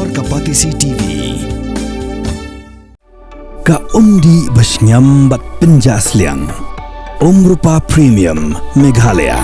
Dor Kapatisi TV. Ka undi basnyambat penjasliang. Rupa Premium Meghalaya.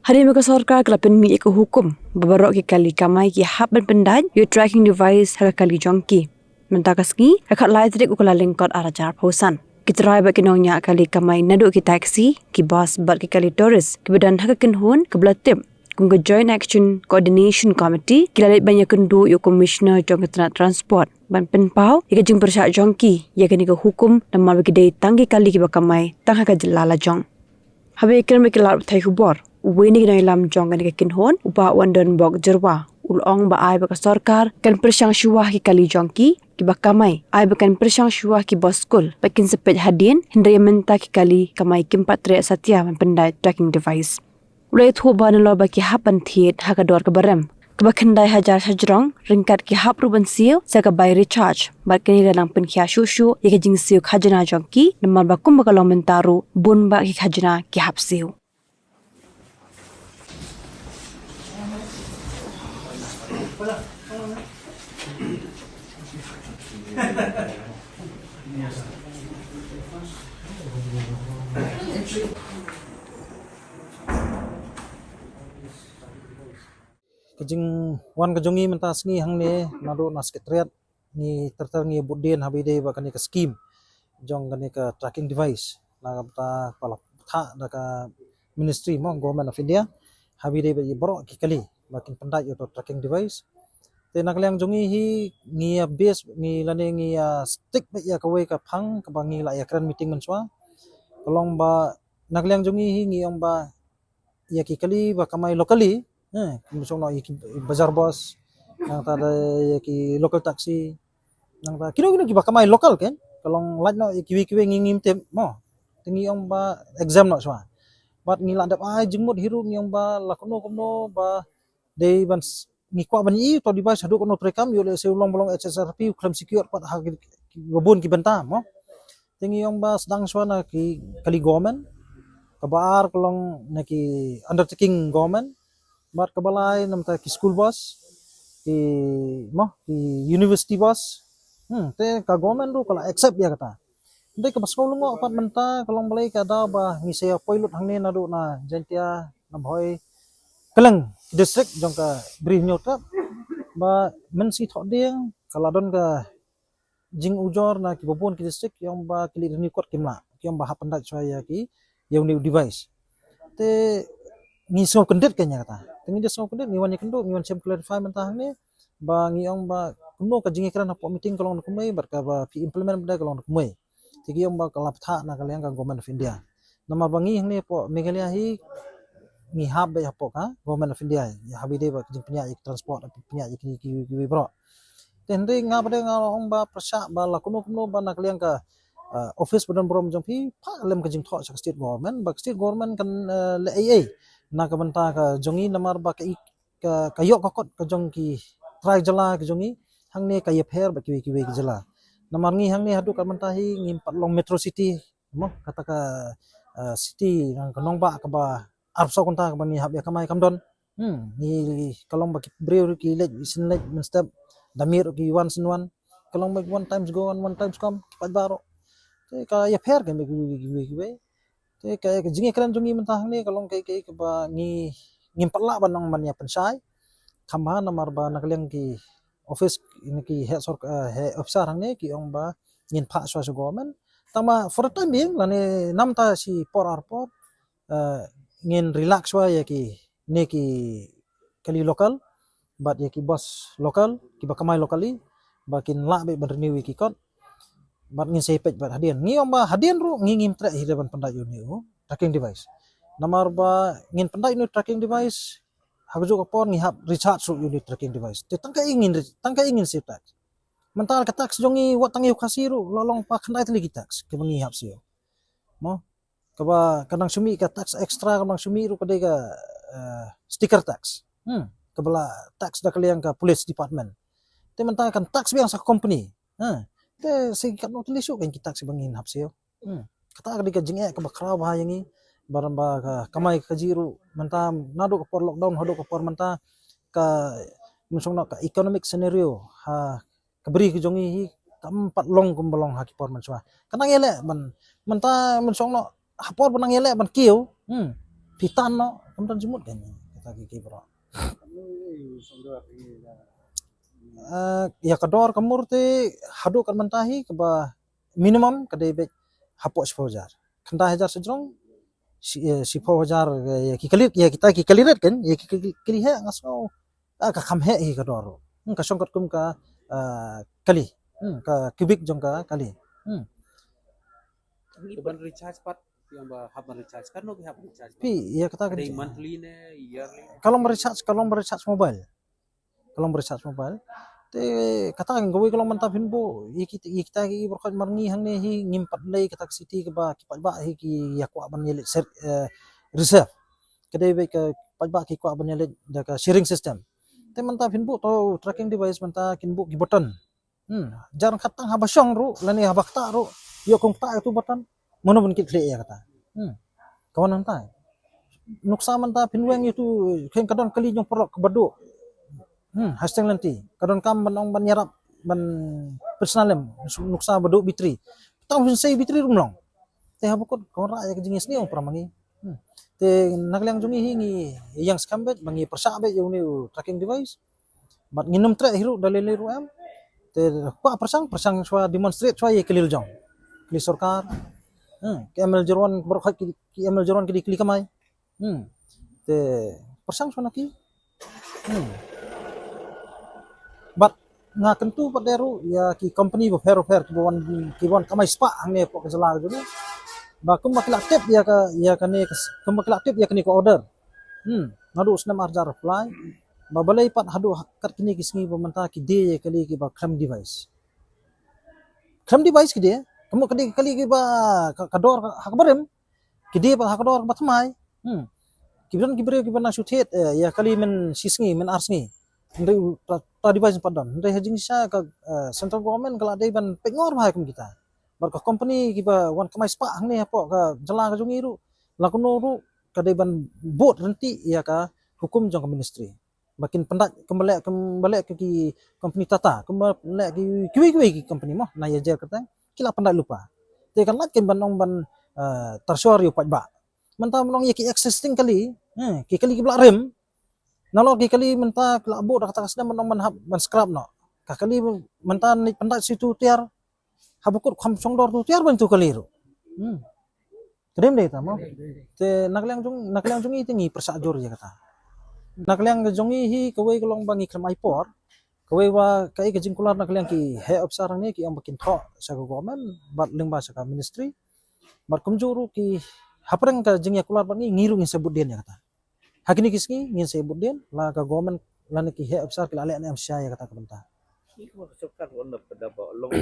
Hari muka सरकार kelapen mi eko hukum babarok ki kali kamai ki hap ban pendan yo tracking device ha kali jongki mentakas ki akat lai trik ukala lengkot arajar pausan kitrai ba kinongnya kali kamai nadu ki taxi ki bus bat ki kali tourist ki badan ha ken hon ke blatim kung joint action coordination committee kilalit banyak kendu yo commissioner jong transport ban penpau ika jing persyak jongki ya kini ke hukum namal bagi dai tanggi kali ki bakamai tang ha ka jelala jong habe ikan mekilar thai hubor Wini kena ilam jong kan kekin hon upa wandan bok jerwa ulong ba ai baka sarkar kan persyang syuah ki kali jongki ki bakamai ai bakan persyang syuah ki boskul bakin sepet hadin hindai menta ki kali kamai kimpat teriak satya pendai tracking device ulai thu ban lo baki hapan thiet ha ka dor ka barem kebakandai hajar sajrong ringkat ki hap ruban siu sa ka bai recharge bakini dalam pen khia shushu ye ka jing siu khajana jongki namar bakum bakalong mentaru bun ba ki khajana ki hap siu Kejing wan kejongi mentas ni hang ni nado nas ketriat ni tertangi budin habide ba kani ke scheme jong kani ke tracking device na ta pala tha da ka ministry mo government of India habide ba borok ki kali makin pendai yo tracking device te nak liang jongi hi ngi base ngi lane ngi stick ba ya ka we ka phang ka bangi la ya kran meeting menswa kolong ba nak liang jongi hi ngi ong ba ya ki kali ba kamai locally misal nak bazar bos nang tada ki local taxi nang ta kino ki bakamai local kan kalong laj no kiwi ngingim tem mo tingi ong ba exam no swa bat ngila dap ai jengmut hiru ngiong ba lakono kono ba dei ban ngikwa ban i to device hadu kono prekam yo le se ulong bolong HSRP claim secure pat ha gabun ki benta mo tingi ong ba sedang swa na ki kali government kabar kolong na ki undertaking government bat kabalai namta ki school bus ki university bus te ka government ru kala accept ya kata ndai ka baskol ngo pat menta kalong balai ka da ba ngi se poilut hangne na do na jentia na bhoi keleng district jong ka bri nyota ba men si thok ding kala don ka jing ujor na ki bobon ki district yang ba kili ni kot kimla yang ba hapandak chaya ki yang new device te ngi so kendet kanya kata tengi dia so kendet ngi wan kendo ngi wan sem clarify mentah ni ba ngi ong ba kuno ka jingi kran apo meeting kalong kumai barka ba pi implement benda kalong kumai tigi ong ba kalap tha na kalyang ka government of India nama bangi ni po Meghalaya hi ngi hab ba apo ka government of India ya habide ba jing penya transport penya ki bro tende nga bade nga ong ba prasya ba la kuno ba na kalyang ka office badan brom jong pi pa lem ka jing tho sa state government kan le AA na ka banta ka jongi namar ba ka yok kokot ka jong ki try jala ka jongi hang ne ka yepher ba ki jala namar ngi hang ne hadu ka banta hi ngi patlong metro city mo kata ka city nang kanong ba ka ba arso konta ka bani hab ya kamai kamdon ni kalong ba ki brew ki lej sin lej step damir ki once in one kalong ba one times go and one times come pat baro te ka yepher ka me ki te kaya jingi kran jungi mentah ni kalong kai ke ba ngi ngimparla banang mania pensai khamha namar ba nakliang ki office ini ki head officer hang ne ki ong ba ngin pha swa government tama for the time being lane namta si por arpor ngin relax wa ya ki ne ki kali lokal bat ya ki bos lokal ki ba kamai lokali bakin la be renew ki kot bat ngin sepet bat hadian ngi ong ba hadian ru ngi ngim tra hidaban pandai uni tracking device namar ba ngin pandai uni tracking device hagjo kapon ngi hab recharge ru uni tracking device te tangka ingin sip tax mental ka tax jongi wat tangi khasiru lolong pa khandai tli tax ke bangi hab sio mo ka ba kadang sumi ka tax extra kadang sumi ru kadai ka sticker tax ka bala tax da kaliang ka police department te mental kan tax biang sa company te si kat no tulisuk kan kita si bangin hapsio kata ka jing ka bakra ba yangi barang ba ka kamay kajiru menta nado ka por lockdown hado ka por menta ka musong na ka economic scenario ha kabri ke jongi hi kampat long kumbalong ha ki por man swa kanang ele man menta musong no hapor benang ele ban kiu pitan no kamtan jumut kan kata ki bro ya kador kamur te hadu kan mentahi ke ba minimum kadai be hapok 10,000 kanda hajar sejrong si 10,000 ya ki kalit ya kita ki kaliret kan ya ki kali he ngaso ka kham he hi kador ka songkat kum ka kali ka kubik jong ka kali Ban recharge pat yang ba haban recharge kan no haban recharge. pi ya kata Ada yang monthly ne yearly. kalau merecharge mobile te kata kan gawe kalau mantap hinbo ye kita ki berkhot marngi hang ne hi ngimpat lei kata city ke ba ki ba hi ki ya kwa ban yele reserve kedai be ke ba ki kwa ban yele da ka sharing system te mantap hinbo to tracking device manta kinbo ki button jarang khatang habasyong ru lani habakta ru yo kong ta itu button mono bun kit ya kata kawan nantai nuksa manta pinweng itu keng kadon kali nyong perok kebadu hashtag nanti kadon kam banong ban nyarap ban personalem nuksa badu bitri tang sei bitri rumlong te habukot kora ya jingis ni pramangi te naglang jungi hingi yang skambet bangi persabe yo ni tracking device bat nginum tre hiru dalele ru am te pa persang swa demonstrate swa ye kelil jong kli sarkar ke ML Jerwan berkhot ki ML Jerwan ki dikli kamai te persang swa naki bat nga kentu pat deru ya ki company bo fair ki bon kamai spa hangne pok keselar julu ba kum makil aktif ya ka ne kum makil aktif ya kini ko order ngadu snam arjar reply ba balai pat hadu kat kini kisngi pemanta ki de ye kali ki ba cram device ki de kamu kali ki ba kador hakbarem ki de ba hakador ba thamai kibran kibre kibana shuthet ya kali men sisngi men arsngi ndai ta device padon ndai hajing sha ka central government kala dai ban pengor bhai kum kita bar ka company kiba wan kamai spa hang ne apo ka jala ka jungi ru lakuno ru ka dai ban bot renti ya ka hukum jong ka ministry makin pendat kembali ke ki company tata kembali ki company mah na ya jar kata kila pendat lupa te kan lat ken banong ban tersoryo pat ba menta menong ye ki existing kali ki kali ki blak rem nalo ki kali menta kala bo dak takas menong ban scrap no ka kali menta ni pendat situ tiar habukut kham songdor tu tiar ban tu kali ru kedem deh ta mo te naklang jung itingi persajur ya kata naklang jongi hi kawai kalong bangi kram aipor kawai wa kai ke jingkular naklang ki he obsar ni ki ang bakin tho sa government bat lingba sa ministry bat kumjuru ki haprang ka jingya kular bangi ngiru ngin sebut den ya kata hakini kisngi ngin sebut den la ka government lan ki he obsar ki ale an amsya ya kata kabenta Ini mah kesukar warna pada ba long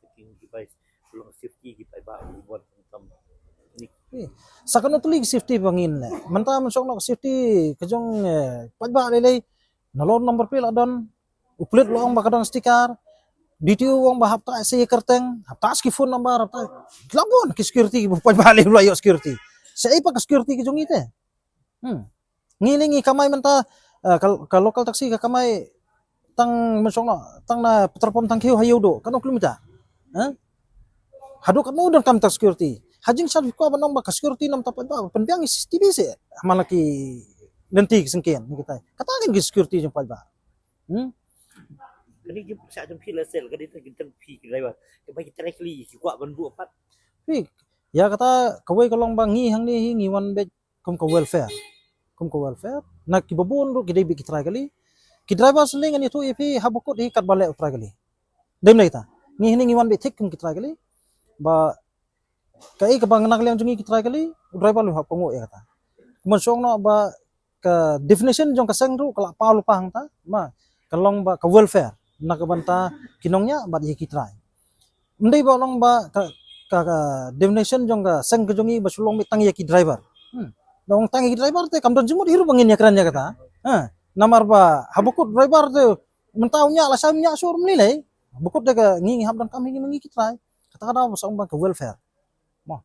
tracking device long safety kita ba buat tam. sakano tuli safety bangin menta mensok nok safety kejong pajba lelei nalon nomor pil adon uplet loang bakadang stiker DTU wong bahap ta se kerteng hapta ski phone number hapta labon ki security pajba le lo security sei pa security kejong ite ngilingi kamai menta ka local taxi ka kamai tang mensok nok tang na petrol pom tang kiu hayu do kano kilometer hadu kan udan kam tak security hajing sal ko banong ba security nam tapat ba penbiang CCTV se malaki nanti sengken kita katakan ki security jong palba Kani kita sa jam kila sel kani kita pi driver. Kita kita rekli ki kwa ban bu pat. ya kata kawai kalong bangi hang ni hingi wan be kum ko welfare nak ki babon ru ki dei bi ki try kali ki driver seling ani tu ipi habukut hi kat bale utrai kali dem lai ta ni hingi wan be thik kum ki try kali ba kai ka bang nak leng jungi ki try kali driver lu ha pongo ya kata monsong no ba ka definition jong ka sang ru kala pa lu pang ta ma kalong ba ka welfare nak banta kinongnya ba ki try ndai ba long ba ka definition jong ka sang ka jungi ba sulong mitang ya ki driver dong tang ki driver te kam don jumut hiru bangin ya kran ya kata namar ba habukut driver te mentaunya la samnya sur nilai bukut de ka ngi hab dan kami ngi ki try kata kada ba song ba ka welfare mo